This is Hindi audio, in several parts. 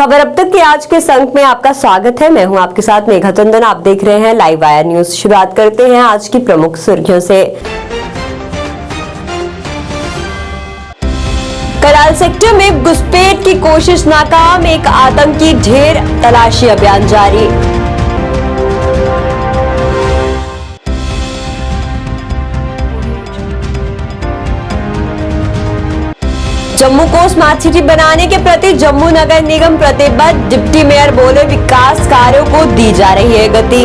खबर अब तक के आज के अंक में आपका स्वागत है। मैं हूं आपके साथ मेघा चंदन। आप देख रहे हैं लाइव वायर न्यूज। शुरुआत करते हैं आज की प्रमुख सुर्खियों से। कराल सेक्टर में घुसपैठ की कोशिश नाकाम, एक आतंकी ढेर, तलाशी अभियान जारी। जम्मू को स्मार्ट सिटी बनाने के प्रति जम्मू नगर निगम प्रतिबद्ध, डिप्टी मेयर बोले विकास कार्यों को दी जा रही है गति।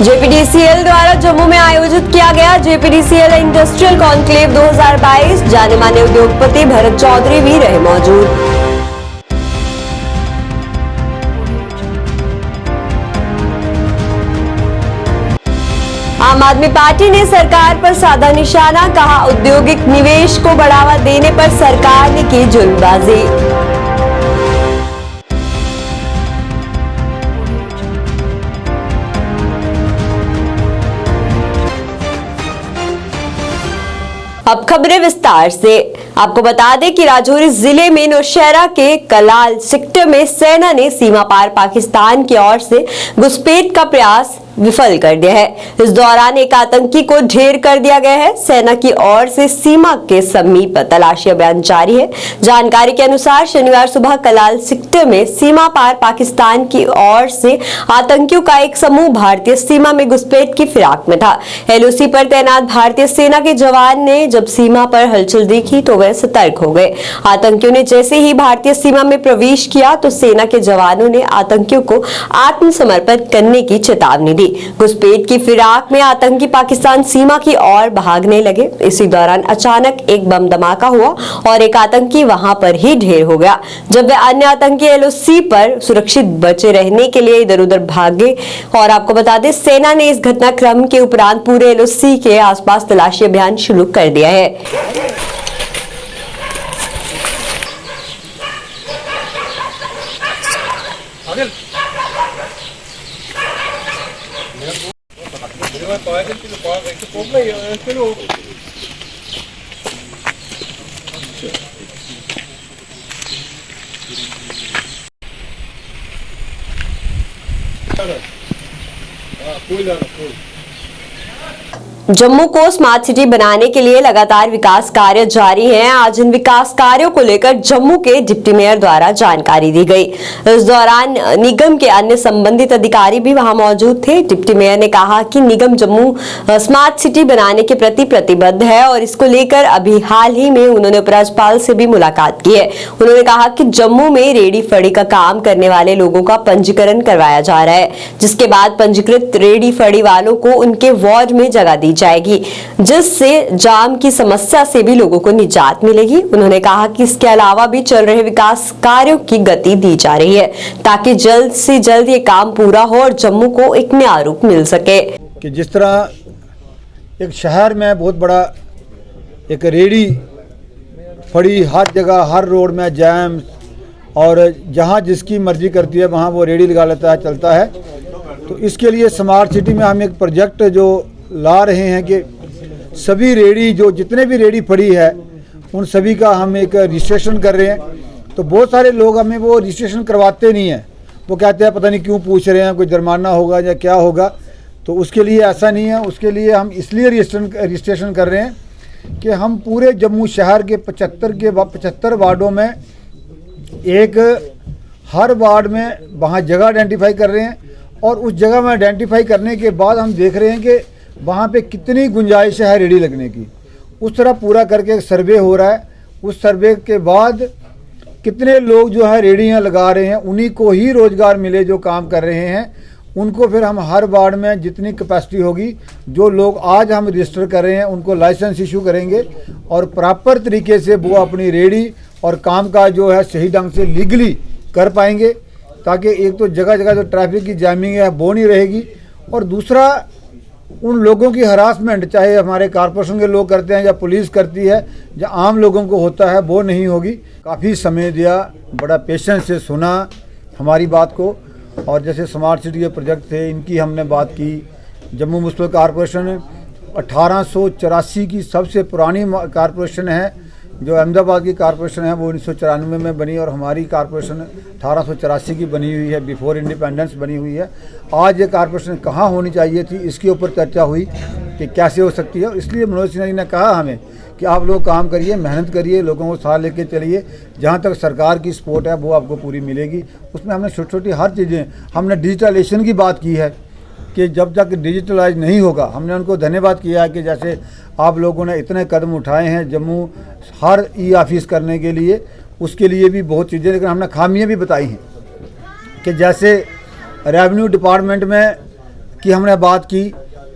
जेपीडीसीएल द्वारा जम्मू में आयोजित किया गया जेपीडीसीएल इंडस्ट्रियल कॉन्क्लेव 2022, जाने माने उद्योगपति भरत चौधरी भी रहे मौजूद। आम आदमी पार्टी ने सरकार पर साधा निशाना, कहा औद्योगिक निवेश को बढ़ावा देने पर सरकार ने की जुल्मबाजी। अब खबरें विस्तार से। आपको बता दें कि राजौरी जिले में नौशहरा के कलाल सेक्टर में सेना ने सीमा पार पाकिस्तान की ओर से घुसपैठ का प्रयास विफल कर दिया है। इस दौरान एक आतंकी को ढेर कर दिया गया है। सेना की ओर से सीमा के समीप तलाशी अभियान जारी है। जानकारी के अनुसार शनिवार सुबह कलाल सेक्टर में सीमा पार पाकिस्तान की ओर से आतंकियों का एक समूह भारतीय सीमा में घुसपैठ की फिराक में था। एलओसी पर तैनात भारतीय सेना के जवान ने जब सीमा पर हलचल देखी तो वे सतर्क हो गए। आतंकियों ने जैसे ही भारतीय सीमा में प्रवेश किया तो सेना के जवानों ने आतंकियों को आत्मसमर्पण करने की चेतावनी दी। घुसपैठ की फिराक में आतंकी पाकिस्तान सीमा की ओर भागने लगे। इसी दौरान अचानक एक बम धमाका हुआ और एक आतंकी वहां पर ही ढेर हो गया। जब वे अन्य आतंकी एलओसी पर सुरक्षित बचे रहने के लिए इधर उधर भागे। और आपको बता दें, सेना ने इस घटनाक्रम के उपरांत पूरे एलओसी के आसपास तलाशी अभियान शुरू कर दिया है। जम्मू को स्मार्ट सिटी बनाने के लिए लगातार विकास कार्य जारी हैं। आज इन विकास कार्यों को लेकर जम्मू के डिप्टी मेयर द्वारा जानकारी दी गई। इस दौरान निगम के अन्य संबंधित अधिकारी भी वहां मौजूद थे। डिप्टी मेयर ने कहा कि निगम जम्मू स्मार्ट सिटी बनाने के प्रति प्रतिबद्ध है और इसको लेकर अभी हाल ही में उन्होंने उपराज्यपाल से भी मुलाकात की है। उन्होंने कहा कि जम्मू में रेडी फड़ी का काम करने वाले लोगों का पंजीकरण करवाया जा रहा है, जिसके बाद पंजीकृत रेडी फड़ी वालों को उनके वार्ड में जगह दी जाएगी, जिससे जाम की समस्या से भी लोगों को निजात मिलेगी। उन्होंने कहा कि इसके अलावा भी चल रहे विकास कार्यों की गति दी जा रही है ताकि जल्द से जल्द ये काम पूरा हो और जम्मू को एक नया रूप मिल सके। कि जिस तरह एक शहर में बहुत बड़ा एक रेडी फड़ी हर जगह हर रोड में जैम और जहां जिसकी मर्जी करती है वहां वो रेडी लगा लेता है, चलता है। तो इसके लिए स्मार्ट सिटी में हम एक प्रोजेक्ट जो ला रहे हैं कि सभी रेडी जो जितने भी रेडी पड़ी है उन सभी का हम एक रजिस्ट्रेशन कर रहे हैं। तो बहुत सारे लोग हमें वो रजिस्ट्रेशन करवाते नहीं हैं, वो कहते हैं पता नहीं क्यों पूछ रहे हैं, कोई जुर्माना होगा या क्या होगा। तो उसके लिए ऐसा नहीं है। उसके लिए हम इसलिए रजिस्ट्रेशन कर रहे हैं कि हम पूरे जम्मू शहर के 75 वार्डों में एक हर वार्ड में वहाँ जगह आइडेंटिफाई कर रहे हैं और उस जगह में आइडेंटिफाई करने के बाद हम देख रहे हैं कि वहाँ पे कितनी गुंजाइश है रेडी लगने की। उस तरह पूरा करके एक सर्वे हो रहा है। उस सर्वे के बाद कितने लोग जो है रेडियाँ लगा रहे हैं, उन्हीं को ही रोज़गार मिले जो काम कर रहे हैं। उनको फिर हम हर वार्ड में जितनी कैपेसिटी होगी, जो लोग आज हम रजिस्टर कर रहे हैं उनको लाइसेंस इशू करेंगे और प्रॉपर तरीके से वो अपनी रेडी और काम का जो है सही ढंग से लीगली कर पाएंगे, ताकि एक तो जगह जगह जो ट्रैफिक की जैमिंग है वो नहीं रहेगी और दूसरा उन लोगों की हरासमेंट चाहे हमारे कॉर्पोरेशन के लोग करते हैं या पुलिस करती है या आम लोगों को होता है वो नहीं होगी। काफ़ी समय दिया, बड़ा पेशेंस से सुना हमारी बात को और जैसे स्मार्ट सिटी के प्रोजेक्ट थे इनकी हमने बात की, जम्मू म्यूनसिपल कॉरपोरेशन 1884 की सबसे पुरानी कॉरपोरेशन है। जो अहमदाबाद की कॉरपोरेशन है वो 1994 में बनी और हमारी कॉरपोरेशन 1884 की बनी हुई है, बिफोर इंडिपेंडेंस बनी हुई है। आज ये कॉरपोरेशन कहाँ होनी चाहिए थी, इसके ऊपर चर्चा हुई कि कैसे हो सकती है। इसलिए मनोज सिन्हा जी ने कहा हमें कि आप लोग काम करिए, मेहनत करिए, लोगों को साथ लेके चलिए, जहाँ तक सरकार की सपोर्ट है वो आपको पूरी मिलेगी। उसमें हमने छोटी छोटी हर चीज़ें, हमने डिजिटलाइजेशन की बात की है कि जब तक डिजिटलाइज नहीं होगा, हमने उनको धन्यवाद किया है कि जैसे आप लोगों ने इतने कदम उठाए हैं जम्मू हर ई ऑफिस करने के लिए, उसके लिए भी बहुत चीज़ें, लेकिन हमने खामियां भी बताई हैं कि जैसे रेवेन्यू डिपार्टमेंट में की हमने बात की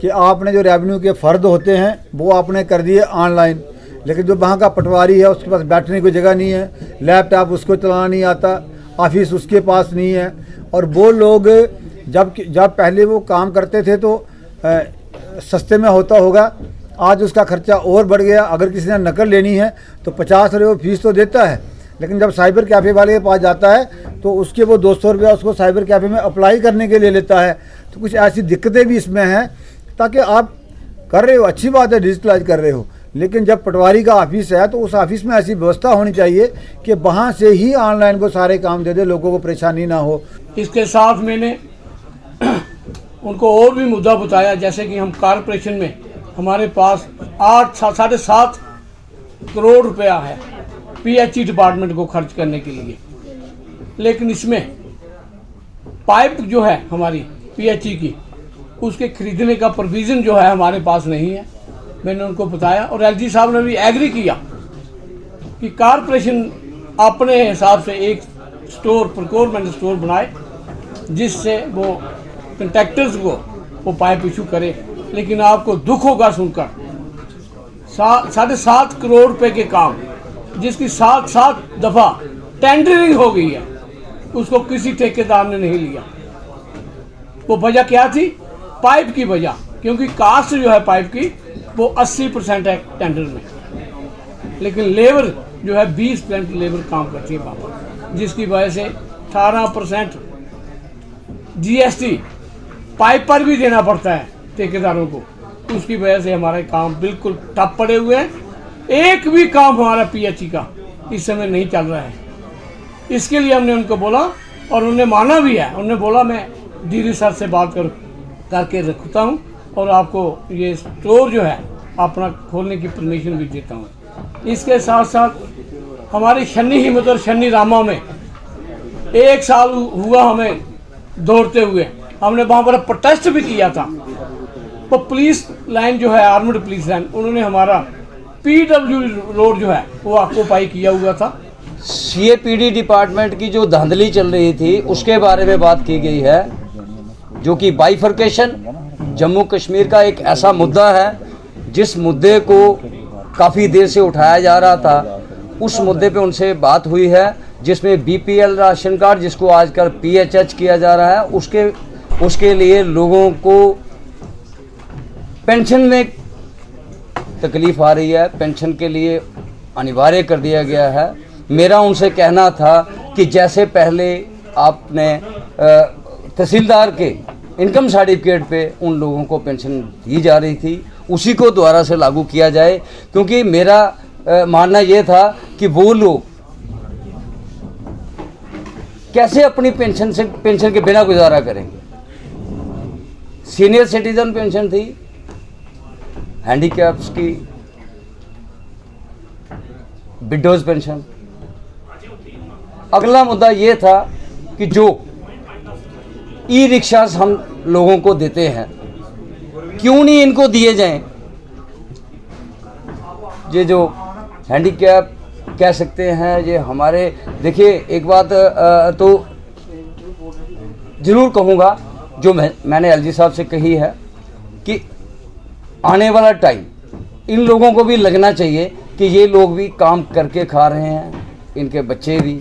कि आपने जो रेवेन्यू के फ़र्द होते हैं वो आपने कर दिए ऑनलाइन, लेकिन जो वहाँ का पटवारी है उसके पास बैठने की जगह नहीं है, लैपटॉप उसको चलाना नहीं आता, ऑफिस उसके पास नहीं है। और वो लोग जब पहले वो काम करते थे तो सस्ते में होता होगा, आज उसका खर्चा और बढ़ गया। अगर किसी ने नकल लेनी है तो 50 रुपये फीस तो देता है, लेकिन जब साइबर कैफ़े वाले के पास जाता है तो उसके वो 200 रुपया उसको साइबर कैफ़े में अप्लाई करने के लिए लेता है। तो कुछ ऐसी दिक्कतें भी इसमें हैं, ताकि आप कर रहे हो, अच्छी बात है डिजिटलाइज कर रहे हो, लेकिन जब पटवारी का ऑफिस है तो उस ऑफिस में ऐसी व्यवस्था होनी चाहिए कि वहाँ से ही ऑनलाइन को सारे काम दे दे, लोगों को परेशानी ना हो। इसके साथ मैंने उनको और भी मुद्दा बताया, जैसे कि हम कॉरपोरेशन में हमारे पास 7.5 करोड़ रुपया है पीएचई डिपार्टमेंट को खर्च करने के लिए, लेकिन इसमें पाइप जो है हमारी पीएचई की, उसके खरीदने का प्रोविज़न जो है हमारे पास नहीं है। मैंने उनको बताया और एलजी साहब ने भी एग्री किया कि कॉरपोरेशन अपने हिसाब से एक स्टोर, प्रोक्योरमेंट स्टोर बनाए, जिससे वो कंट्रैक्टर्स को वो पाइप इशू करे। लेकिन आपको दुख होगा सुनकर 7.5 करोड़ रुपए के काम, जिसकी 7 दफ़ा टेंडरिंग हो गई है, उसको किसी ठेकेदार ने नहीं लिया। वो वजह क्या थी? पाइप की वजह, क्योंकि कास्ट जो है पाइप की वो 80% है टेंडर में, लेकिन लेबर जो है 20% लेबर काम करती है वहाँ पर, जिसकी वजह से 18% जीएसटी पाइप पर भी देना पड़ता है ठेकेदारों को। उसकी वजह से हमारे काम बिल्कुल ठप पड़े हुए हैं। एक भी काम हमारा पीएचई का इस समय नहीं चल रहा है। इसके लिए हमने उनको बोला और उन्होंने माना भी है। उन्होंने बोला मैं डीडी सर से बात करके रखता हूँ और आपको ये स्टोर जो है अपना खोलने की परमिशन भी देता हूँ। इसके साथ साथ हमारी शनि हिम्मत और शनि रामा में 1 साल हुआ हमें दौड़ते हुए, हमने वहाँ पर प्रोटेस्ट भी किया था। तो पुलिस लाइन जो है, आर्मड पुलिस लाइन, उन्होंने हमारा पीडब्ल्यू रोड जो है वो ऑक्यूपाई किया हुआ था। सीएपीडी डिपार्टमेंट की जो धांधली चल रही थी उसके बारे में बात की गई है, जो कि बाइफर्केशन जम्मू कश्मीर का एक ऐसा मुद्दा है जिस मुद्दे को काफ़ी देर से उठाया जा रहा था। उस मुद्दे पे उनसे बात हुई है, जिसमें बीपीएल राशन कार्ड, जिसको आजकल पीएचएच किया जा रहा है, उसके लिए लोगों को पेंशन में तकलीफ़ आ रही है, पेंशन के लिए अनिवार्य कर दिया गया है। मेरा उनसे कहना था कि जैसे पहले आपने तहसीलदार के इनकम सर्टिफिकेट पे उन लोगों को पेंशन दी जा रही थी, उसी को दोबारा से लागू किया जाए, क्योंकि मेरा मानना ये था कि वो लोग कैसे अपनी पेंशन के बिना गुजारा करेंगे। सीनियर सिटीजन पेंशन थी, हैंडीकैप्स की, विडोज पेंशन। अगला मुद्दा ये था कि जो ई रिक्शा हम लोगों को देते हैं, क्यों नहीं इनको दिए जाएं। ये जो हैंडीकैप कह सकते हैं, ये हमारे, देखिए एक बात तो ज़रूर कहूँगा जो मैंने एलजी साहब से कही है कि आने वाला टाइम इन लोगों को भी लगना चाहिए कि ये लोग भी काम करके खा रहे हैं, इनके बच्चे भी,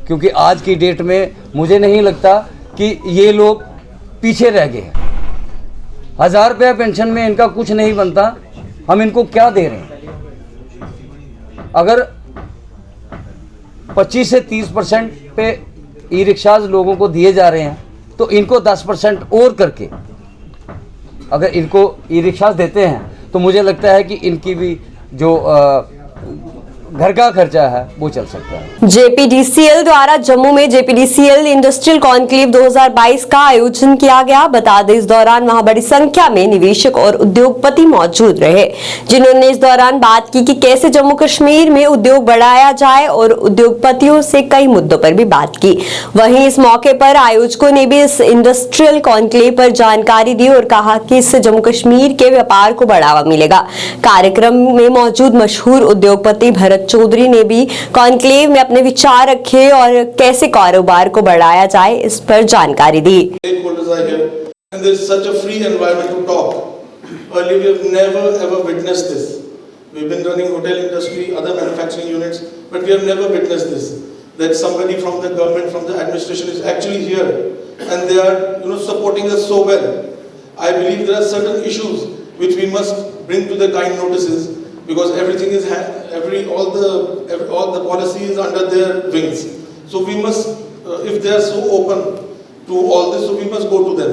क्योंकि आज की डेट में मुझे नहीं लगता कि ये लोग पीछे रह गए हैं। 1000 रुपया पेंशन में इनका कुछ नहीं बनता, हम इनको क्या दे रहे हैं। अगर 25 से 30% पे ई रिक्शाज लोगों को दिए जा रहे हैं, तो इनको 10% और करके अगर इनको ई रिक्शा देते हैं तो मुझे लगता है कि इनकी भी जो घर का खर्चा है वो चल सकता है। जेपीडीसीएल द्वारा जम्मू में जेपीडीसीएल इंडस्ट्रियल कॉन्क्लेव 2022 का आयोजन किया गया। बता दें इस दौरान वहां बड़ी संख्या में निवेशक और उद्योगपति मौजूद रहे, जिन्होंने इस दौरान बात की कि कैसे जम्मू कश्मीर में उद्योग बढ़ाया जाए और उद्योगपतियों से कई मुद्दों पर भी बात की। वहीं इस मौके पर आयोजकों ने भी इस इंडस्ट्रियल कॉन्क्लेव पर जानकारी दी और कहा कि इससे जम्मू कश्मीर के व्यापार को बढ़ावा मिलेगा। कार्यक्रम में मौजूद मशहूर उद्योगपति भरत चौधरी ने भी कॉन्क्लेव में अपने विचार रखे और कैसे कारोबार को बढ़ाया जाए इस पर जानकारी दी। Stakeholders are here, and there is such a free environment to talk. Earlier, we have never ever witnessed this. We've been running hotel industry, other manufacturing units, but we have never witnessed this. That somebody from the government, from the administration, is actually here, and they are, supporting us so well. I believe there are certain issues which we must bring to the kind notices, because everything is all the policy is under their wings. So we must, if they are so open to all this, so we must go to them.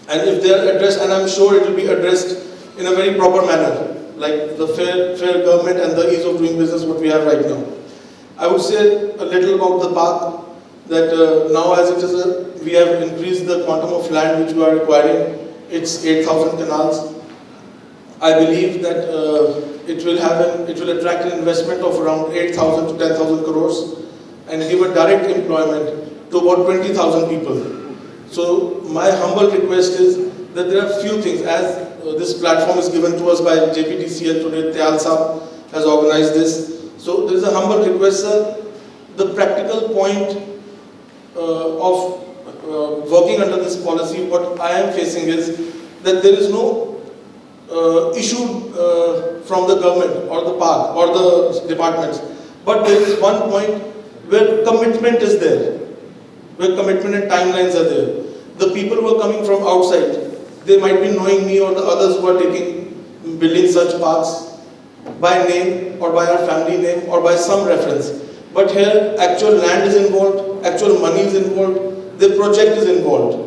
And if they are addressed, and I'm sure it will be addressed in a very proper manner, like the fair government and the ease of doing business what we have right now. I would say a little about the park, that now as it is, we have increased the quantum of land which we are acquiring. It's 8,000 canals. I believe that it will attract an investment of around 8,000 to 10,000 crores and give a direct employment to about 20,000 people. So my humble request is that there are few things, as this platform is given to us by JPDCL today. Tyal Saab has organized this. So there is a humble request, sir. The practical point of working under this policy, what I am facing is that there is no issue from the government or the park or the departments, but there is one point where commitment is there, where commitment and timelines are there. The people who are coming from outside, they might be knowing me or the others who are building such parks by name or by our family name or by some reference, but here actual land is involved, actual money is involved, the project is involved.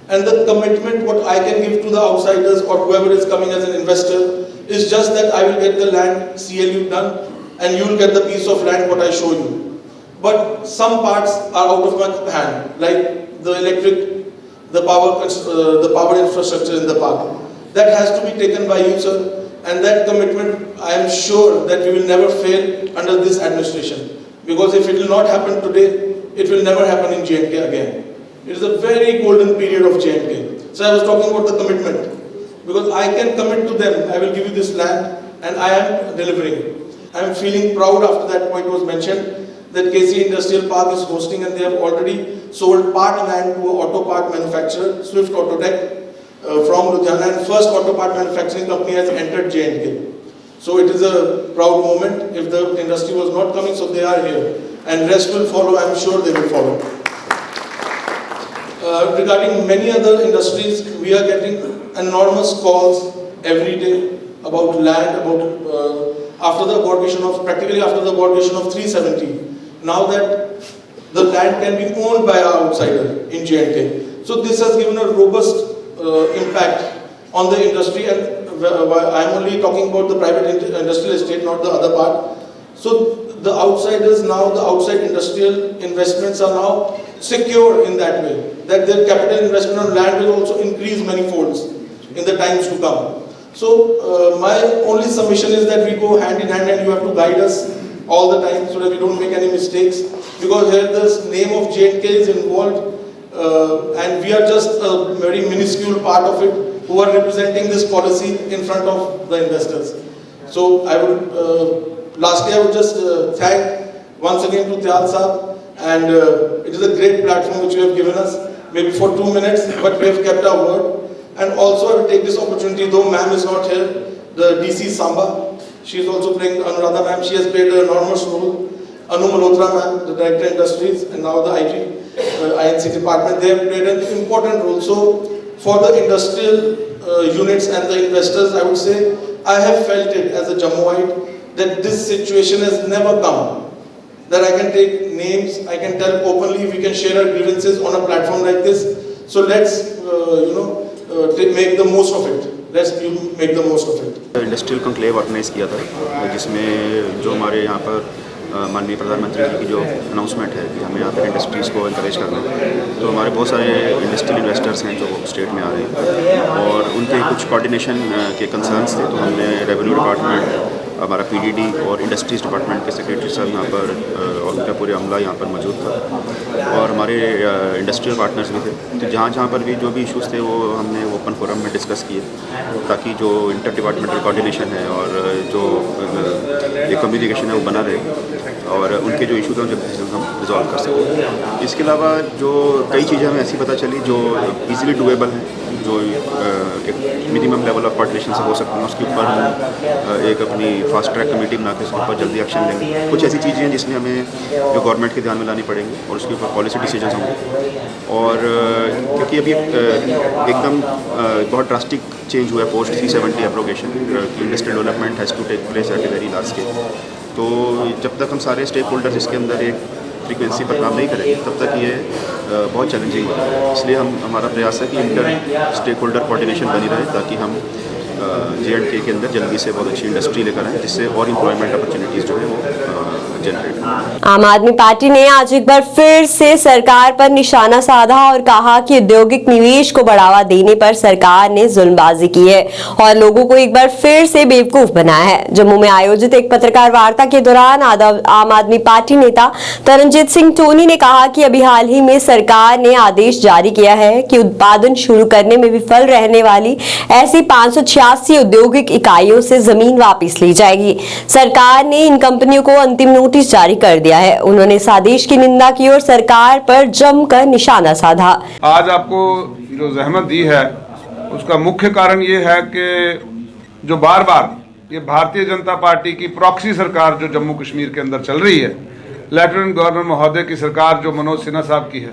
And the commitment what I can give to the outsiders or whoever is coming as an investor is just that I will get the land CLU done and you will get the piece of land what I show you. But some parts are out of my hand, like the electric, the power infrastructure in the park. That has to be taken by you, sir. And that commitment, I am sure that we will never fail under this administration. Because if it will not happen today, it will never happen in J&K again. It is a very golden period of J&K. So I was talking about the commitment. Because I can commit to them, I will give you this land and I am delivering. I am feeling proud after that point was mentioned that KC Industrial Park is hosting and they have already sold part land to an auto part manufacturer, Swift Autotech from Ludhiana, and first auto part manufacturing company has entered J&K. So it is a proud moment. If the industry was not coming, so they are here. And rest will follow, I am sure they will follow. Regarding many other industries, we are getting enormous calls every day about land, after the abrogation of, practically after the abrogation of 370. Now that the land can be owned by an outsider in J&K. So this has given a robust impact on the industry, and I am only talking about the private industrial estate, not the other part. So the outsiders now, the outside industrial investments are now secure in that way, that their capital investment on land will also increase many folds in the times to come. So my only submission is that we go hand in hand and you have to guide us all the time so that we don't make any mistakes, because here the name of J&K is involved and we are just a very minuscule part of it who are representing this policy in front of the investors. So I would, lastly I would just thank once again to Tyal Saab, and it is a great platform which you have given us, maybe for 2 minutes, but we have kept our word. And also I will take this opportunity, though ma'am is not here, the DC Samba, she is also playing, Anuradha ma'am, she has played an enormous role. Anu Malhotra ma'am, the Director Industries, and now the IG, INC department, they have played an important role. So for the industrial units and the investors, I would say, I have felt it as a Jammuite that this situation has never come. That I can take names, I can tell openly, we can share our grievances on a platform like this. So let's, make the most of it. Let's make the most of it. Industrial conclave organise किया था, जिसमें जो हमारे यहाँ पर माननीय प्रधानमंत्री जी की जो अनाउंसमेंट है कि हमें यहाँ पर इंडस्ट्रीज़ को इंकरेज करना है, तो हमारे बहुत सारे इंडस्ट्रियल इन्वेस्टर्स हैं जो स्टेट में आ रहे हैं और उनके कुछ कोऑर्डिनेशन के कंसर्न्स थे। तो हमने रेवेन्यू डिपार्टमेंट, हमारा पीडीडी और इंडस्ट्रीज़ डिपार्टमेंट के सेक्रेटरी साहब यहाँ पर और उनका पूरे अमला यहाँ पर मौजूद था और हमारे इंडस्ट्रियल पार्टनर्स भी थे। तो जहाँ पर भी जो भी इश्यूज़ थे वो हमने ओपन फोरम में डिस्कस किए, ताकि जो इंटर डिपार्टमेंटल कोऑर्डिनेशन है और जो ये कम्युनिकेशन है वो बना रहे और उनके जो इशूज़ हैं जब हम रिजॉल्व कर सकें। इसके अलावा जो कई चीज़ें हमें ऐसी पता चली जो ईज़िली डूएबल हैं, जो एक मिनिमम लेवल ऑफ कोऑर्डिनेशन से हो सकती हैं, उसके ऊपर हम एक अपनी फास्ट ट्रैक कमेटी बना के उसके ऊपर जल्दी एक्शन लेंगे। कुछ ऐसी चीज़ें हैं जिसमें हमें जो गवर्नमेंट के ध्यान में लानी पड़ेंगी और उसके ऊपर पॉलिसी डिसीजंस होंगे। और क्योंकि अभी एकदम बहुत ड्रास्टिक चेंज हुआ है post 370 abrogation, industrial development has to take place at a very large scale. तो जब तक हम सारे स्टेक होल्डर्स इसके अंदर एक फ्रीक्वेंसी पर काम नहीं करेंगे तब तक ये बहुत चैलेंजिंग है। इसलिए हमारा प्रयास है कि इंटर स्टेक होल्डर कोऑर्डिनेशन बनी रहे, ताकि हम J&K के अंदर जल्दी से बहुत अच्छी इंडस्ट्री लेकर आए, जिससे और एम्प्लॉयमेंट अपॉर्चुनिटीज़ जो है वो जनरेट। आम आदमी पार्टी ने आज एक बार फिर से सरकार पर निशाना साधा और कहा कि औद्योगिक निवेश को बढ़ावा देने पर सरकार ने जुल्मबाजी की है और लोगों को एक बार फिर से बेवकूफ बनाया है। जम्मू में आयोजित एक पत्रकार वार्ता के दौरान आम आदमी पार्टी नेता तरनजीत सिंह टोनी ने कहा कि अभी हाल ही में सरकार ने आदेश जारी किया है कि उत्पादन शुरू करने में विफल रहने वाली ऐसी 586 औद्योगिक इकाइयों से जमीन वापस ली जाएगी। सरकार ने इन कंपनियों को अंतिम नोटिस जारी कर दिया है। उन्होंने इस आदेश की निंदा की और सरकार पर जमकर निशाना साधा। आज आपको जो जहमत दी है उसका मुख्य कारण ये है कि जो बार बार ये भारतीय जनता पार्टी की प्रॉक्सी सरकार जो जम्मू कश्मीर के अंदर चल रही है, लेफ्टिनेंट गवर्नर महोदय की सरकार जो मनोज सिन्हा साहब की है,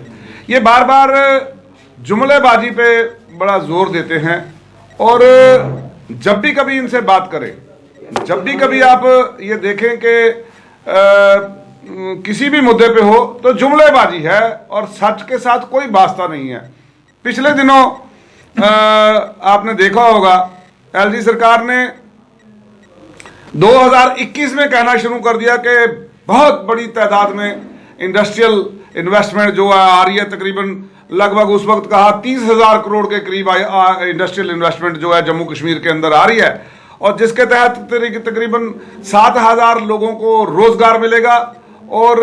ये बार बार जुमलेबाजी पे बड़ा जोर देते हैं और जब भी कभी इनसे बात करें, जब भी कभी आप ये देखें कि किसी भी मुद्दे पे हो तो जुमलेबाजी है और सच के साथ कोई वास्ता नहीं है। पिछले दिनों आपने देखा होगा एलजी सरकार ने 2021 में कहना शुरू कर दिया कि बहुत बड़ी तादाद में इंडस्ट्रियल इन्वेस्टमेंट जो आ रही है, तकरीबन लगभग उस वक्त कहा 30,000 करोड़ के करीब इंडस्ट्रियल इन्वेस्टमेंट जो है जम्मू कश्मीर के अंदर आ रही है और जिसके तहत तकरीबन 7,000 लोगों को रोजगार मिलेगा और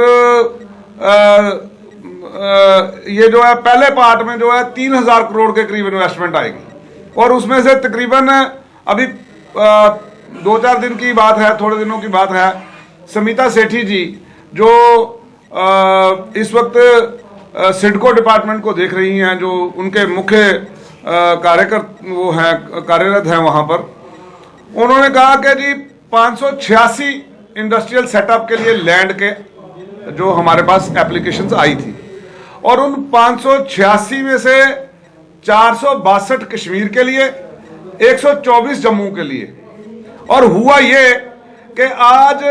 ये जो है पहले पार्ट में जो है 3,000 करोड़ के करीब इन्वेस्टमेंट आएगी और उसमें से तकरीबन अभी 2-4 दिन की बात है, थोड़े दिनों की बात है, समिता सेठी जी जो इस वक्त सिडको डिपार्टमेंट को देख रही हैं, जो उनके मुख्य कार्यरत हैं वहां पर, उन्होंने कहा कि जी 586 इंडस्ट्रियल सेटअप के लिए लैंड के जो हमारे पास एप्लीकेशंस आई थी और उन 586 में से 462 कश्मीर के लिए, 124 जम्मू के लिए। और हुआ ये कि आज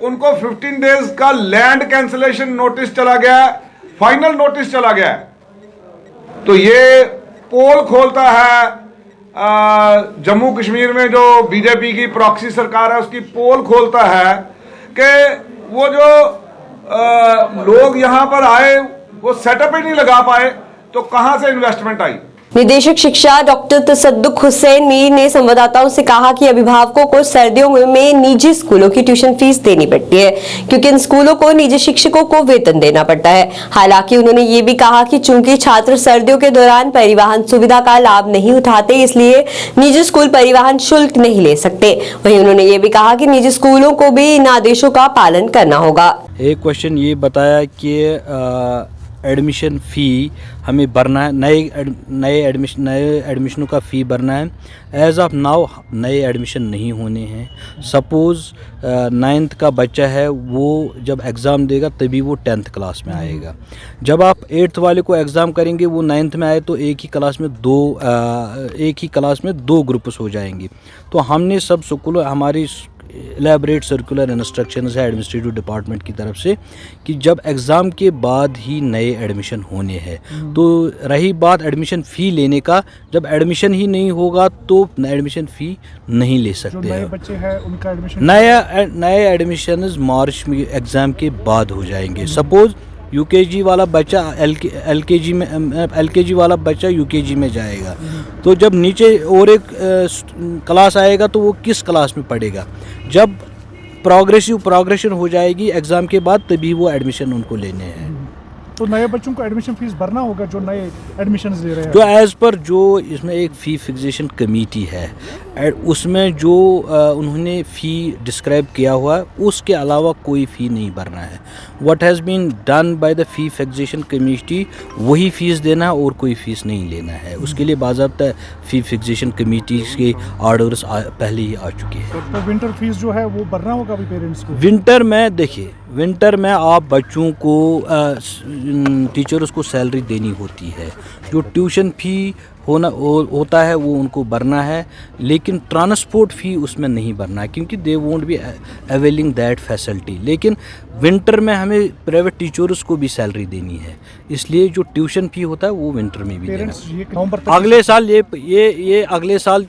उनको 15 डेज का लैंड कैंसलेशन नोटिस चला गया है, फाइनल नोटिस चला गया है। तो ये पोल खोलता है जम्मू कश्मीर में जो बीजेपी की प्रॉक्सी सरकार है उसकी पोल खोलता है कि वो जो लोग यहां पर आए वो सेटअप ही नहीं लगा पाए तो कहां से इन्वेस्टमेंट आई। निदेशक शिक्षा डॉक्टर तसद्दुक हुसैन मीर ने संवाददाताओं से कहा कि अभिभावकों को सर्दियों में निजी स्कूलों की ट्यूशन फीस देनी पड़ती है क्योंकि इन स्कूलों को निजी शिक्षकों को वेतन देना पड़ता है। हालांकि उन्होंने ये भी कहा कि चूंकि छात्र सर्दियों के दौरान परिवहन सुविधा का लाभ नहीं उठाते इसलिए निजी स्कूल परिवहन शुल्क नहीं ले सकते। वहीं उन्होंने ये भी कहा कि निजी स्कूलों को भी इन आदेशों का पालन करना होगा। एक क्वेश्चन ये बताया कि एडमिशन फ़ी हमें भरना है, नए एडमिशनों का फ़ी भरना है। एज़ ऑफ नाउ नए एडमिशन नहीं होने हैं। सपोज़ 9th का बच्चा है वो जब एग्ज़ाम देगा तभी वो 10th क्लास में आएगा। जब आप 8th वाले को एग्ज़ाम करेंगे वो 9th में आए तो एक ही क्लास में दो ग्रुप्स हो जाएंगे। तो हमने सब स्कूलों हमारी एलेबरेट सर्कुलर इंस्ट्रक्शंस है एडमिनिस्ट्रेटिव डिपार्टमेंट की तरफ से कि जब एग्ज़ाम के बाद ही नए एडमिशन होने हैं। तो रही बात एडमिशन फ़ी लेने का, जब एडमिशन ही नहीं होगा तो एडमिशन फ़ी नहीं ले सकते हैं। बच्चे हैं उनका एडमिशन नए एडमिशन मार्च में एग्ज़ाम के बाद हो जाएंगे। सपोज़ यूकेजी वाला बच्चा एलकेजी वाला बच्चा यूकेजी में जाएगा, तो जब नीचे और एक क्लास आएगा तो वो किस क्लास में पढ़ेगा। जब प्रोग्रेशन हो जाएगी एग्ज़ाम के बाद, तभी वो एडमिशन उनको लेने हैं। तो नए बच्चों को एडमिशन फीस भरना होगा जो नए एडमिशन ले रहे हैं। तो एज़ पर जो इसमें एक फ़ी फिक्सेशन कमेटी है, उसमें जो उन्होंने फ़ी डिस्क्राइब किया हुआ है, उसके अलावा कोई फ़ी नहीं भरना है। What has been done by the fee fixation committee वही फ़ीस देना है और कोई फ़ीस नहीं लेना है। उसके लिए बाज़ाब्ता फ़ी फिक्सेशन कमेटी के ऑर्डर्स पहले ही आ चुके हैं। तो विंटर फीस जो है वो भरना होगा अभी पेरेंट्स को। विंटर में देखिए, विंटर में आप बच्चों को टीचर्स को सैलरी देनी होती है, जो ट्यूशन फ़ी होता है वो उनको भरना है, लेकिन ट्रांसपोर्ट फ़ी उसमें नहीं भरना है क्योंकि they won't be availing that facility. लेकिन विंटर में हमें प्राइवेट टीचर्स को भी सैलरी देनी है, इसलिए जो ट्यूशन फ़ी होता है वो विंटर में भी देना। अगले साल ये अगले साल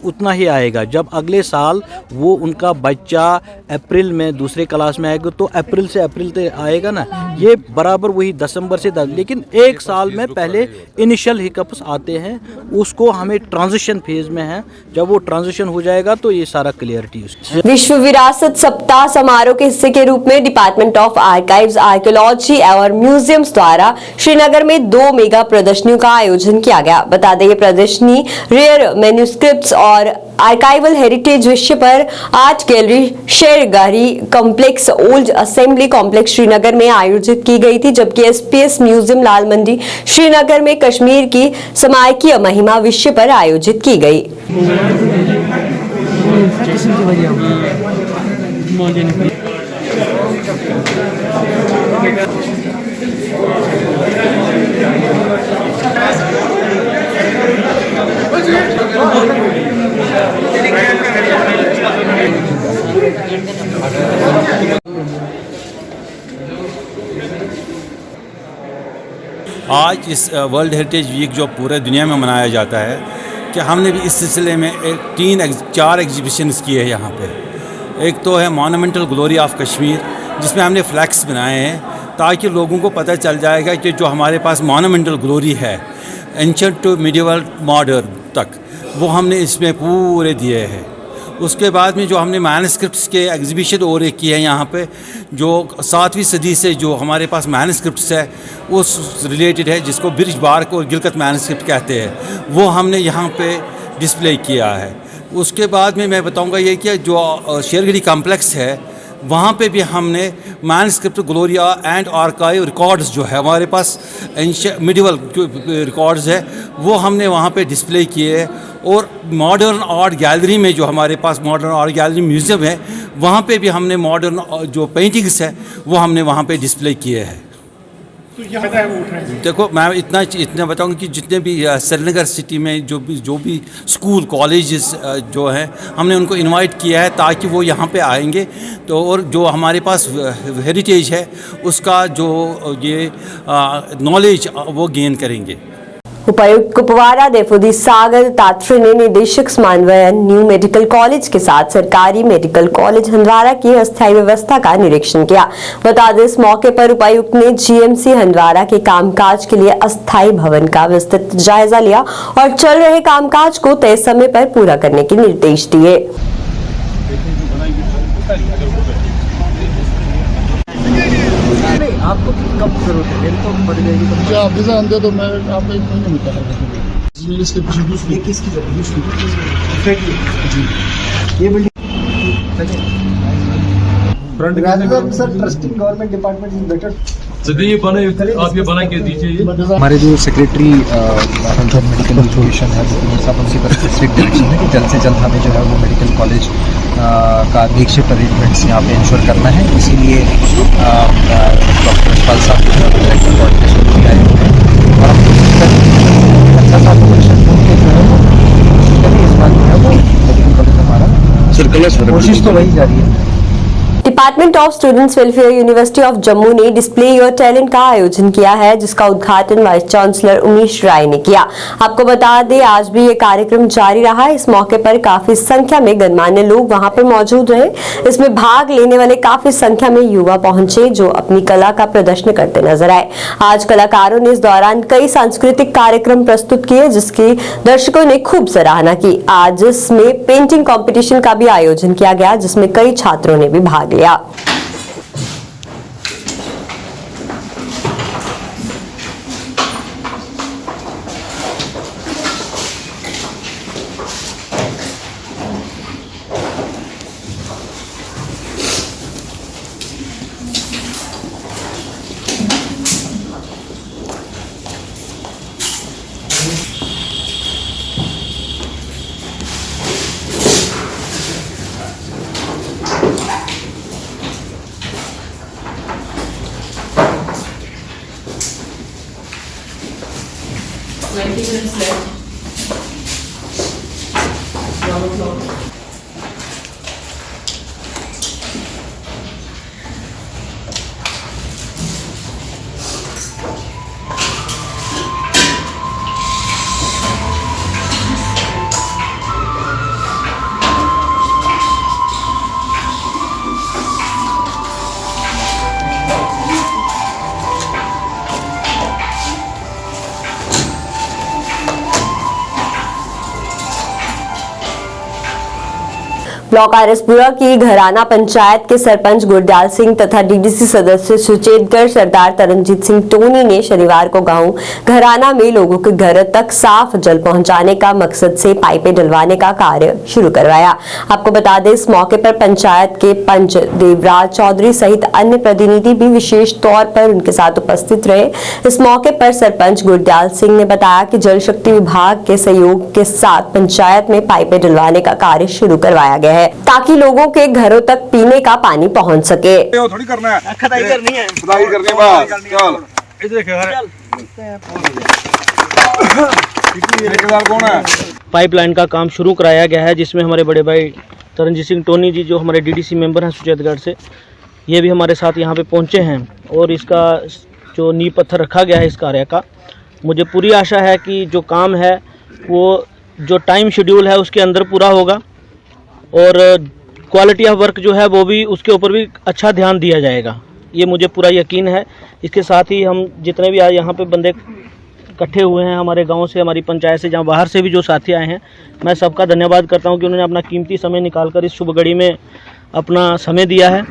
उतना ही आएगा। जब अगले साल वो उनका बच्चा अप्रैल में दूसरे क्लास में आएगा तो अप्रैल से अप्रैल तक आएगा ना, ये बराबर वही दिसंबर से 10। लेकिन एक साल में पहले इनिशियल हिकअप्स आते हैं, उसको हमें ट्रांजिशन फेज में है। जब वो ट्रांजिशन हो जाएगा तो ये सारा क्लियरिटी। विश्व विरासत सप्ताह समारोह के हिस्से के रूप में डिपार्टमेंट ऑफ आर्काइव्स, आर्कियोलॉजी और म्यूजियम्स द्वारा श्रीनगर में 2 मेगा प्रदर्शनियों का आयोजन किया गया। बता दें, ये प्रदर्शनी रेयर मैन्यूस्क्रिप्ट्स और आर्काइवल हेरिटेज विषय पर art gallery Shergarhi complex old assembly complex Srinagar में आयोजित की गई थी, जबकि एसपीएस म्यूजियम लाल मंडी श्रीनगर में कश्मीर की समायकीय महिमा विषय पर आयोजित की गई। आज इस वर्ल्ड हेरिटेज वीक जो पूरे दुनिया में मनाया जाता है, कि हमने भी इस सिलसिले में 4 एग्जीबिशंस किए हैं यहाँ पे। एक तो है मॉन्यूमेंटल ग्लोरी ऑफ कश्मीर, जिसमें हमने फ्लैक्स बनाए हैं ताकि लोगों को पता चल जाएगा कि जो हमारे पास मॉन्यूमेंटल ग्लोरी है एंशिएंट टू मिडिवल मॉडर्न तक, वो हमने इसमें पूरे दिए हैं। उसके बाद में जो हमने मैनस्क्रिप्ट्स के एग्जीबिशन और एक किए हैं यहाँ पे, जो 7वीं सदी से जो हमारे पास मैनस्क्रिप्ट्स है उस रिलेटेड है, जिसको ब्रिज बार्क और गिलकत मैनस्क्रिप्ट कहते हैं, वो हमने यहाँ पे डिस्प्ले किया है। उसके बाद में मैं बताऊँगा ये कि जो शेरगढ़ी कॉम्प्लेक्स है वहाँ पे भी हमने manuscript Gloria and archive records जो है हमारे पास मिडिवल रिकॉर्ड्स है, वो हमने वहाँ पे डिस्प्ले किए। और मॉडर्न आर्ट गैलरी में जो हमारे पास मॉडर्न आर्ट गैलरी म्यूज़ियम है, वहाँ पे भी हमने मॉडर्न जो पेंटिंग्स है वो हमने वहाँ पे डिस्प्ले किए हैं। तो यहाँ देखो, मैं इतना बताऊंगा कि जितने भी श्रीनगर सिटी में जो भी स्कूल कॉलेजेस जो हैं, हमने उनको इनवाइट किया है ताकि वो यहाँ पे आएंगे तो और जो हमारे पास हेरिटेज है उसका जो ये नॉलेज वो गेन करेंगे। उपायुक्त कुपवारा देवोदी सागर तात्रे ने निदेशक समन्वयन न्यू मेडिकल कॉलेज के साथ सरकारी मेडिकल कॉलेज हंदवाड़ा की अस्थायी व्यवस्था का निरीक्षण किया। बता दें, इस मौके पर उपायुक्त ने जीएमसी हंदवाड़ा के कामकाज के लिए अस्थायी भवन का विस्तृत जायजा लिया और चल रहे कामकाज को तय समय पर पूरा करने के निर्देश दिए। आपको कब जरूरत है? मेरे को पड़ जाएगी तो मुझे आप वीज़ा दे दो, मैं आपको 1 महीने में करा दूँगा। इसके पीछे दूसरी किसकी जरूरत है? ये building front sir trusting government department is better. ये बने, आप ये बना के दीजिए। हमारे जो सेक्रेटरी मेडिकल एजुकेशन है सब उनकी तरफ से स्ट्रिक्ट डायरेक्शन है कि जल्द से जल्द हमें जो है वो मेडिकल कॉलेज का एक शिफ्ट अरेंजमेंट्स यहाँ पे इंश्योर करना है। इसीलिए डॉक्टर यशपाल साहब डायरेक्टर कोऑर्डिनेशन भी आए हुए हैं और हम कोशिश करें अच्छा सा ऑपरेशन के जो है वो इस बात जो है वो मेडिकल कॉलेज हमारा कोशिश तो वही जारी है। Department of students welfare university of Jammu ने डिस्प्ले योर टैलेंट का आयोजन किया है, जिसका उद्घाटन वाइस चांसलर उमेश राय ने किया। आपको बता दें, आज भी ये कार्यक्रम जारी रहा। इस मौके पर काफी संख्या में गणमान्य लोग वहां पर मौजूद रहे। इसमें भाग लेने वाले काफी संख्या में युवा पहुंचे, जो अपनी कला का प्रदर्शन करते नजर आए। आज कलाकारों ने इस दौरान कई सांस्कृतिक कार्यक्रम प्रस्तुत किए, जिसकी दर्शकों ने खूब सराहना की। आज इसमें पेंटिंग कॉम्पिटिशन का भी आयोजन किया गया, जिसमें कई छात्रों ने भी भाग लिया। ब्लॉक आरएसपुरा की घराना पंचायत के सरपंच गुरदयाल सिंह तथा डीडीसी सदस्य सुचेतगढ़ सरदार तरनजीत सिंह टोनी ने शनिवार को गांव घराना में लोगों के घर तक साफ जल पहुंचाने का मकसद से पाइपें डलवाने का कार्य शुरू करवाया। आपको बता दें, इस मौके पर पंचायत के पंच देवराज चौधरी सहित अन्य प्रतिनिधि भी विशेष तौर पर उनके साथ उपस्थित रहे। इस मौके पर सरपंच गुरदयाल सिंह ने बताया कि जल शक्ति विभाग के सहयोग के साथ पंचायत में पाइपें डलवाने का कार्य शुरू करवाया गया है, ताकि लोगों के घरों तक पीने का पानी पहुंच सके। थोड़ी करना है, खुदाई करनी है, खुदाई करनी है बस। चल कौन है? पाइपलाइन का काम शुरू कराया गया है, जिसमें हमारे बड़े भाई तरनजीत सिंह टोनी जी, जो हमारे डीडीसी मेंबर हैं सुचेतगढ़ से, ये भी हमारे साथ यहाँ पे पहुँचे हैं और इसका जो नींव पत्थर रखा गया है इस कार्य का, मुझे पूरी आशा है कि जो काम है वो जो टाइम शेड्यूल है उसके अंदर पूरा होगा और क्वालिटी ऑफ वर्क जो है वो भी उसके ऊपर भी अच्छा ध्यान दिया जाएगा, ये मुझे पूरा यकीन है। इसके साथ ही हम जितने भी आज यहाँ पे बंदे इकट्ठे हुए हैं हमारे गांव से, हमारी पंचायत से, जहाँ बाहर से भी जो साथी आए हैं, मैं सबका धन्यवाद करता हूँ कि उन्होंने अपना कीमती समय निकालकर इस शुभ घड़ी में अपना समय दिया है।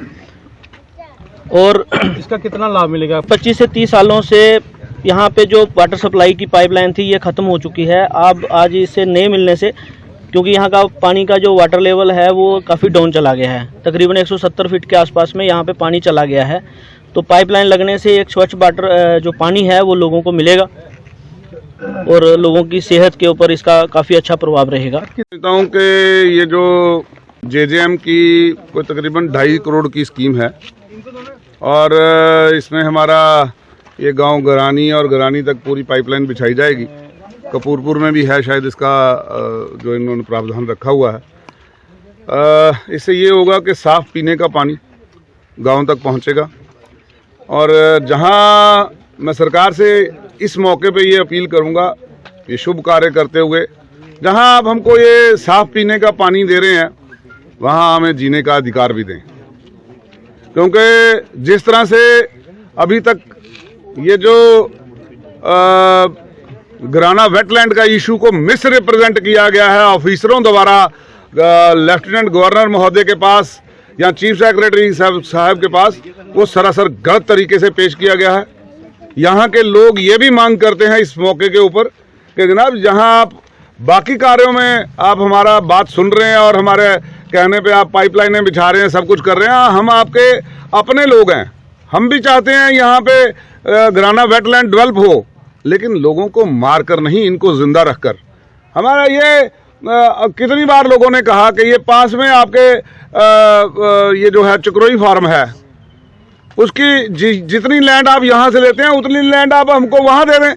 और इसका कितना लाभ मिलेगा? 25 से 30 सालों से यहाँ पे जो वाटर सप्लाई की पाइपलाइन थी ये ख़त्म हो चुकी है। अब आज इसे नए मिलने से, क्योंकि यहाँ का पानी का जो वाटर लेवल है वो काफ़ी डाउन चला गया है, तकरीबन 170 फीट के आसपास में यहाँ पे पानी चला गया है, तो पाइपलाइन लगने से एक स्वच्छ वाटर जो पानी है वो लोगों को मिलेगा और लोगों की सेहत के ऊपर इसका काफ़ी अच्छा प्रभाव रहेगा। कहता हूँ कि ये जो जेजेएम की कोई तकरीबन 2.5 करोड़ की स्कीम है और इसमें हमारा ये गांव गरानी और गरानी तक पूरी पाइपलाइन बिछाई जाएगी। कपूरपुर में भी है शायद इसका जो इन्होंने प्रावधान रखा हुआ है। इससे ये होगा कि साफ़ पीने का पानी गांव तक पहुंचेगा। और जहां मैं सरकार से इस मौके पे ये अपील करूंगा, ये शुभ कार्य करते हुए, जहां आप हमको ये साफ़ पीने का पानी दे रहे हैं वहां हमें जीने का अधिकार भी दें, क्योंकि जिस तरह से अभी तक ये जो घराना वेटलैंड का इशू को मिस रिप्रेजेंट किया गया है ऑफिसरों द्वारा लेफ्टिनेंट गवर्नर महोदय के पास या चीफ सेक्रेटरी साहब के पास, वो सरासर गलत तरीके से पेश किया गया है। यहाँ के लोग ये भी मांग करते हैं इस मौके के ऊपर कि जनाब जहाँ आप बाकी कार्यों में आप हमारा बात सुन रहे हैं और हमारे कहने पे आप पाइपलाइनें बिछा रहे हैं, सब कुछ कर रहे हैं, हम आपके अपने लोग हैं, हम भी चाहते हैं यहाँ पे घराना वेटलैंड डेवलप हो, लेकिन लोगों को मार कर नहीं, इनको जिंदा रखकर। हमारा ये कितनी बार लोगों ने कहा कि ये पास में आपके ये जो है चक्रोई फार्म है, उसकी जितनी लैंड आप यहाँ से लेते हैं उतनी लैंड आप हमको वहाँ दे दें,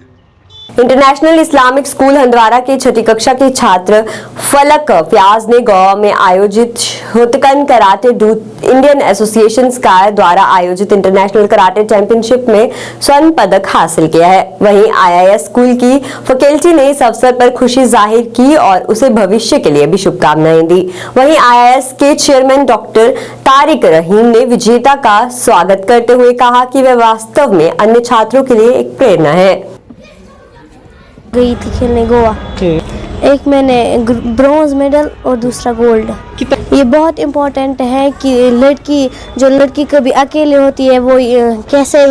इंटरनेशनल इस्लामिक स्कूल हंदवारा की छठी कक्षा के छात्र फलक फयाज ने गोवा में आयोजित हुतकन कराटे इंडियन एसोसिएशन स्काई द्वारा आयोजित इंटरनेशनल कराटे चैंपियनशिप में स्वर्ण पदक हासिल किया है। वहीं आईआईएस स्कूल की फैकल्टी ने इस अवसर पर खुशी जाहिर की और उसे भविष्य के लिए भी शुभकामनाएं दी। वहीं आईआईएस के चेयरमैन डॉक्टर तारिक रहीम ने विजेता का स्वागत करते हुए कहा कि वह वास्तव में अन्य छात्रों के लिए एक प्रेरणा है। गई थी खेलने गोवा, एक मैंने ब्रॉन्ज मेडल और दूसरा गोल्ड। ये बहुत इम्पोर्टेंट है कि लड़की कभी अकेले होती है वो कैसे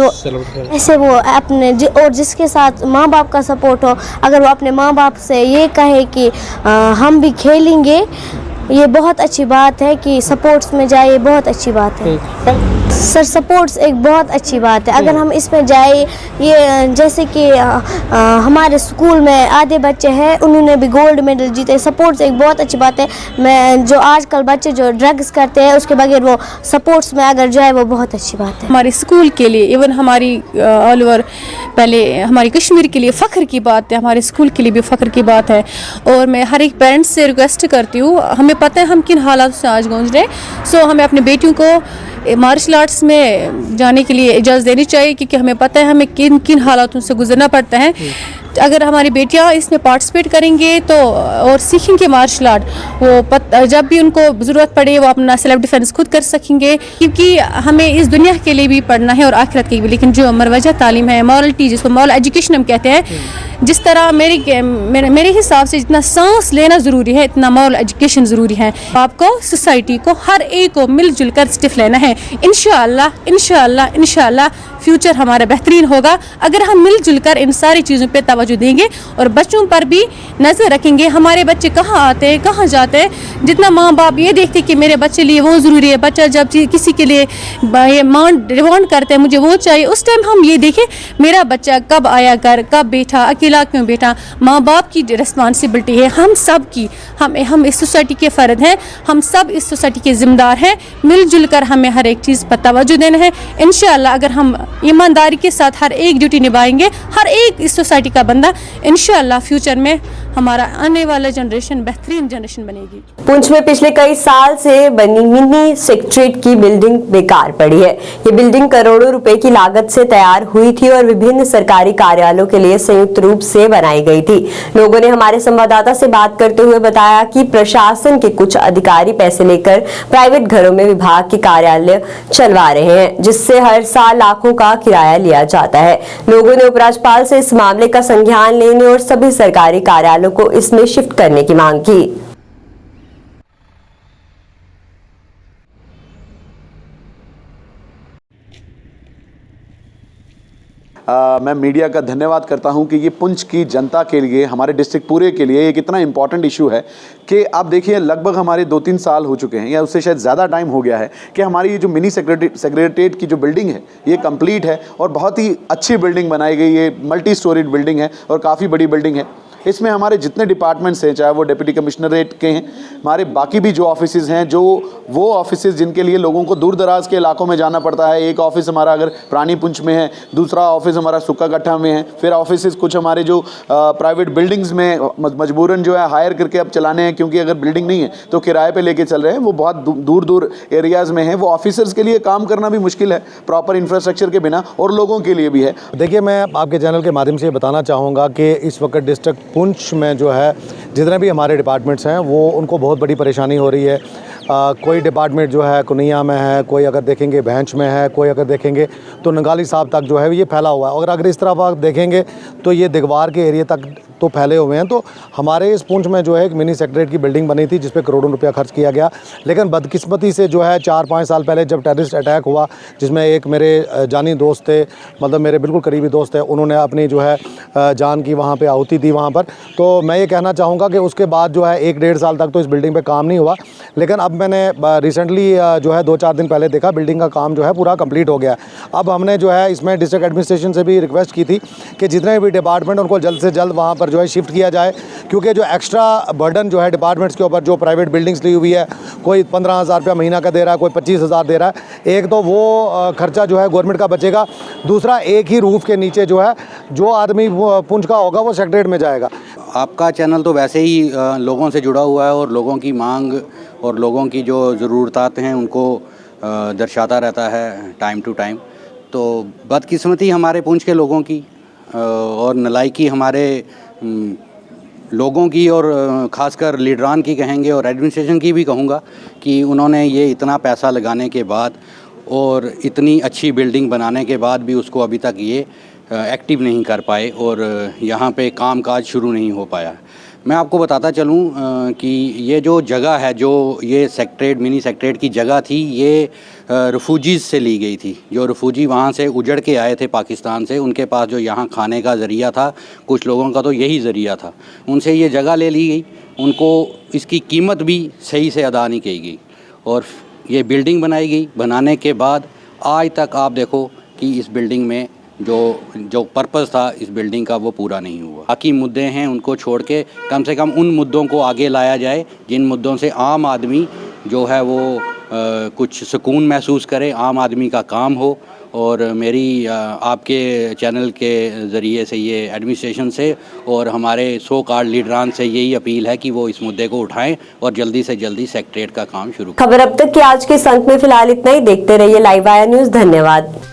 वो अपने और जिसके साथ माँ बाप का सपोर्ट हो, अगर वो अपने माँ बाप से ये कहे कि हम भी खेलेंगे, ये बहुत अच्छी बात है कि सपोर्ट्स में जाए, ये बहुत अच्छी बात है सर। सपोर्ट्स एक बहुत अच्छी बात है, अगर हम इसमें जाए, ये जैसे कि हमारे स्कूल में आधे बच्चे हैं उन्होंने भी गोल्ड मेडल जीते। सपोर्ट्स एक बहुत अच्छी बात है। मैं जो आजकल बच्चे जो ड्रग्स करते हैं उसके बगैर वो सपोर्ट्स में अगर जाए वो बहुत अच्छी बात है। हमारे स्कूल के लिए, इवन हमारी ऑल ओवर, पहले हमारी कश्मीर के लिए फ़ख्र की बात है, हमारे स्कूल के लिए भी फ़ख्र की बात है। और मैं हर एक पेरेंट्स से रिक्वेस्ट करती हूँ, हमें पता है हम किन हालात से आज गूंज रहे, सो हमें अपने बेटियों को मार्शल आर्ट्स में जाने के लिए इजाज़त देनी चाहिए, क्योंकि हमें पता है हमें किन किन हालातों से गुजरना पड़ता है। अगर हमारी बेटियां इसमें पार्टिसिपेट करेंगे तो और सीखेंगे मार्शल आर्ट, वो जब भी उनको ज़रूरत पड़े वो अपना सेल्फ डिफेंस खुद कर सकेंगे, क्योंकि हमें इस दुनिया के लिए भी पढ़ना है और आखिरत के लिए भी। लेकिन जो मरवजा तालीम है, मॉरलिटी, जिसको मॉरल एजुकेशन हम कहते हैं, जिस तरह मेरे हिसाब से जितना सांस लेना ज़रूरी है इतना मॉरल एजुकेशन ज़रूरी है। आपको सोसाइटी को हर एक को मिलजुल कर स्टेप लेना है। इंशाअल्लाह इंशाअल्लाह इंशाअल्लाह फ्यूचर हमारा बेहतरीन होगा अगर हम मिलजुल कर इन सारी चीज़ों पे तवज्जो देंगे और बच्चों पर भी नज़र रखेंगे। हमारे बच्चे कहाँ आते हैं, कहाँ जाते हैं, जितना माँ बाप ये देखते कि मेरे बच्चे लिए वो ज़रूरी है, बच्चा जब किसी के लिए ये डिमांड करते हैं मुझे वो चाहिए, उस टाइम हम ये देखें मेरा बच्चा कब आया घर, कब बैठा, अकेला क्यों बैठा। माँ बाप की रिस्पॉन्सिबिलिटी है, हम सब की, हम इस सोसाइटी के फ़र्द हैं, हम सब इस सोसाइटी के ज़िम्मेदार हैं। मिलजुल कर हमें हर एक चीज़ पर तवज्जो देना है। इंशाअल्लाह अगर हम ईमानदारी के साथ हर एक ड्यूटी निभाएंगे, हर एक इस सोसाइटी का बंदा, इंशाअल्लाह फ्यूचर में हमारा आने वाला जनरेशन बेहतरीन जनरेशन बनेगी। पुंछ में पिछले कई साल से बनी मिनी सेक्रेटेरिएट की बिल्डिंग बेकार पड़ी है। ये बिल्डिंग करोड़ों रुपए की लागत से तैयार हुई थी और विभिन्न सरकारी कार्यालयों के लिए संयुक्त रूप से बनाई गई थी। लोगों ने हमारे संवाददाता से बात करते हुए बताया कि प्रशासन के कुछ अधिकारी पैसे लेकर प्राइवेट घरों में विभाग के कार्यालय चलवा रहे हैं, जिससे हर साल लाखों का किराया लिया जाता है। लोगों ने उपराज्यपाल से इस मामले का संज्ञान लेने और सभी सरकारी कार्यालयों को इसमें शिफ्ट करने की मांग की। मैं मीडिया का धन्यवाद करता हूं कि ये पुंछ की जनता के लिए, हमारे डिस्ट्रिक्ट पूरे के लिए एक इतना इम्पॉर्टेंट इशू है कि आप देखिए लगभग हमारे 2-3 साल हो चुके हैं या उससे शायद ज़्यादा टाइम हो गया है कि हमारी ये जो मिनी सेक्रेटेरिएट की जो बिल्डिंग है ये कंप्लीट है और बहुत ही अच्छी बिल्डिंग बनाई गई है। मल्टी स्टोरीड बिल्डिंग है और काफ़ी बड़ी बिल्डिंग है। इसमें हमारे जितने डिपार्टमेंट्स हैं, चाहे वो डिप्टी कमिश्नरेट के हैं, हमारे बाकी भी जो ऑफिसेज़ हैं, जो वो ऑफिसेज़ जिनके लिए लोगों को दूर दराज के इलाकों में जाना पड़ता है। एक ऑफिस हमारा अगर प्राणी पुंछ में है, दूसरा ऑफिस हमारा सुक्का गट्ठा में है, फिर ऑफिसेज़ कुछ हमारे जो प्राइवेट बिल्डिंग्स में मजबूरन जो है हायर करके अब चलाने हैं, क्योंकि अगर बिल्डिंग नहीं है तो किराए पर लेके चल रहे हैं। वो बहुत दूर दूर एरियाज़ में हैं। वो ऑफिसर्स के लिए काम करना भी मुश्किल है प्रॉपर इंफ्रास्ट्रक्चर के बिना, और लोगों के लिए भी है। देखिए, मैं आपके चैनल के माध्यम से बताना चाहूँगा कि इस वक्त डिस्ट्रिक्ट पुंछ में जो है जितने भी हमारे डिपार्टमेंट्स हैं वो उनको बहुत बड़ी परेशानी हो रही है। कोई डिपार्टमेंट जो है कुनिया में है, कोई अगर देखेंगे भैंस में है, कोई अगर देखेंगे तो नंगाली साहब तक जो है ये फैला हुआ है। और अगर इस तरफ आप देखेंगे तो ये दिगवार के एरिया तक तो फैले हुए हैं। तो हमारे इस पुंछ में जो है एक मिनी सेक्रेटेरिएट की बिल्डिंग बनी थी जिस पे करोड़ों रुपया खर्च किया गया, लेकिन बदकिस्मती से जो है 4-5 साल पहले जब टेररिस्ट अटैक हुआ, जिसमें एक मेरे जानी दोस्त थे, मतलब मेरे बिल्कुल करीबी दोस्त थे, उन्होंने अपनी जो है जान की वहाँ पे आहुति दी वहाँ पर। तो मैं ये कहना चाहूँगा कि उसके बाद जो है 1-1.5 साल तक तो इस बिल्डिंग पे काम नहीं हुआ, लेकिन अब मैंने रिसेंटली जो है 2-4 दिन पहले देखा, बिल्डिंग का काम जो है पूरा कंप्लीट हो गया। अब हमने जो है इसमें डिस्ट्रिक्ट एडमिनिस्ट्रेशन से भी रिक्वेस्ट की थी कि जितने भी डिपार्टमेंट उनको जल्द से जल्द वहाँ पर जो है शिफ्ट किया जाए, क्योंकि जो एक्स्ट्रा बर्डन जो है डिपार्टमेंट्स के ऊपर, जो प्राइवेट बिल्डिंग्स ली हुई है, कोई 15,000 रुपया महीना का दे रहा है, कोई 25,000 दे रहा है। एक तो वो खर्चा जो है गवर्नमेंट का बचेगा, दूसरा एक ही रूफ के नीचे जो है जो आदमी पुंछ का होगा वो सेक्रेटरीट में जाएगा। आपका चैनल तो वैसे ही लोगों से जुड़ा हुआ है और लोगों की मांग और लोगों की जो ज़रूरतात हैं उनको दर्शाता रहता है टाइम टू टाइम। तो बदकिस्मती हमारे पुंछ के लोगों की और नलायकी हमारे लोगों की और ख़ासकर लीडरान की कहेंगे और एडमिनिस्ट्रेशन की भी कहूँगा कि उन्होंने ये इतना पैसा लगाने के बाद और इतनी अच्छी बिल्डिंग बनाने के बाद भी उसको अभी तक ये एक्टिव नहीं कर पाए और यहाँ पे कामकाज शुरू नहीं हो पाया। मैं आपको बताता चलूँ कि ये जो जगह है, जो ये सेक्रेटरीट मिनी सेक्रेटरीट की जगह थी, ये रिफ्यूजीज़ से ली गई थी। जो रिफ्यूजी वहाँ से उजड़ के आए थे पाकिस्तान से, उनके पास जो यहाँ खाने का ज़रिया था, कुछ लोगों का तो यही ज़रिया था, उनसे ये जगह ले ली गई। उनको इसकी कीमत भी सही से अदा नहीं की गई और ये बिल्डिंग बनाई गई। बनाने के बाद आज तक आप देखो कि इस बिल्डिंग में जो पर्पज़ था इस बिल्डिंग का वो पूरा नहीं हुआ। बाकी मुद्दे हैं उनको छोड़ के कम से कम उन मुद्दों को आगे लाया जाए जिन मुद्दों से आम आदमी जो है वो कुछ सुकून महसूस करे, आम आदमी का काम हो। और मेरी आपके चैनल के ज़रिए से ये एडमिनिस्ट्रेशन से और हमारे सो कॉल्ड लीडरान से यही अपील है कि वो इस मुद्दे को उठाएं और जल्दी से जल्दी सेक्रेटरीट का काम शुरू करें। खबर अब तक के आज के इस अंक में फिलहाल इतना ही। देखते रहिए लाइव वाया न्यूज़। धन्यवाद।